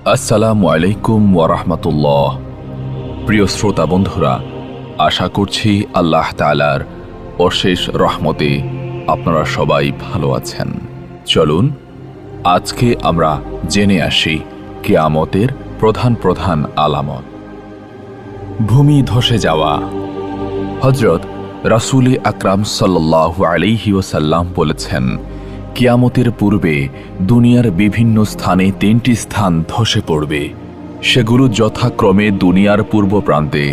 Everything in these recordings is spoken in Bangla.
আসসালামু আলাইকুম ওয়া রাহমাতুল্লাহ। প্রিয় শ্রোতা বন্ধুরা, আশা করছি আল্লাহ তাআলার অশেষ রহমতে আপনারা সবাই ভালো আছেন। চলুন আজকে আমরা জেনে আসি কিয়ামতের প্রধান প্রধান আলামত। ভূমি ধসে যাওয়া। হযরত রাসূল আকরাম সাল্লাল্লাহু আলাইহি ওয়াসাল্লাম বলেছেন, কিয়ামতের পূর্বে দুনিয়ার বিভিন্ন স্থানে তিনটি স্থান ধসে পড়বে। সেগুলো যথাক্রমে দুনিয়ার পূর্ব প্রান্তে,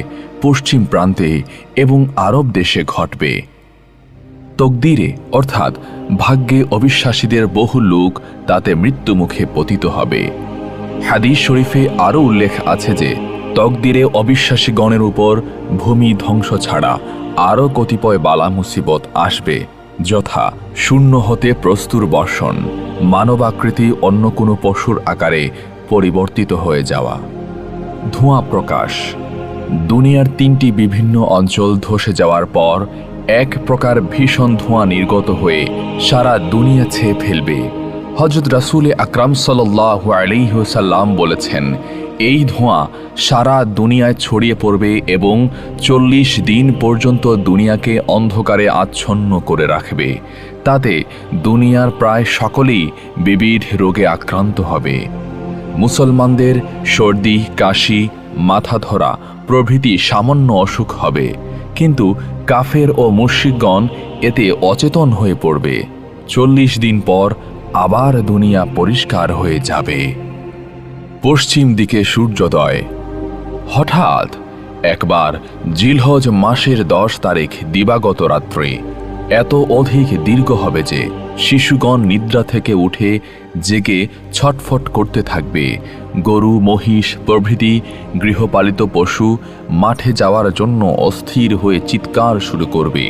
পশ্চিম প্রান্তে এবং আরব দেশে ঘটবে। তকদিরে অর্থাৎ ভাগ্যে অবিশ্বাসীদের বহু লোক তাতে মৃত্যুমুখে পতিত হবে। হাদিস শরীফে আরও উল্লেখ আছে যে তকদিরে অবিশ্বাসীগণের উপর ভূমি ধ্বংস ছাড়া আরও কতিপয় বালা মুসিবত আসবে, যথা শূন্য হতে প্রস্তুর বর্ষণ, মানবাকৃতি অন্য কোনো পশুর আকারে পরিবর্তিত হয়ে যাওয়া, ধোঁয়া প্রকাশ। দুনিয়ার তিনটি বিভিন্ন অঞ্চল ধসে যাওয়ার পর এক প্রকার ভীষণ ধোঁয়া নির্গত হয়ে সারা দুনিয়া ছেয়ে ফেলবে। হযরত রাসূল আকরাম সাল্লাল্লাহু আলাইহি ওয়াসাল্লাম বলেছেন, এই ধোঁয়া সারা দুনিয়ায় ছড়িয়ে পড়বে এবং 40 দিন পর্যন্ত দুনিয়াকে অন্ধকারে আচ্ছন্ন করে রাখবে। তাতে দুনিয়ার প্রায় সকলেই বিবিধ রোগে আক্রান্ত হবে। মুসলমানদের সর্দি, কাশি, মাথা ধরা প্রভৃতি সামান্য অসুখ হবে, কিন্তু কাফের ও মুশরিকগণ এতে অচেতন হয়ে পড়বে। 40 দিন পর আবার দুনিয়া পরিষ্কার হয়ে যাবে। পশ্চিম দিকে সূর্যোদয়। হঠাৎ একবার জিলহজ মাসের 10 তারিখ দিবাগত রাত্রে এত অধিক দীর্ঘ হবে যে শিশুগণ নিদ্রা থেকে উঠে জেগে ছটফট করতে থাকবে। গরু, মহিষ প্রভৃতি গৃহপালিত পশু মাঠে যাওয়ার জন্য অস্থির হয়ে চিৎকার শুরু করবে।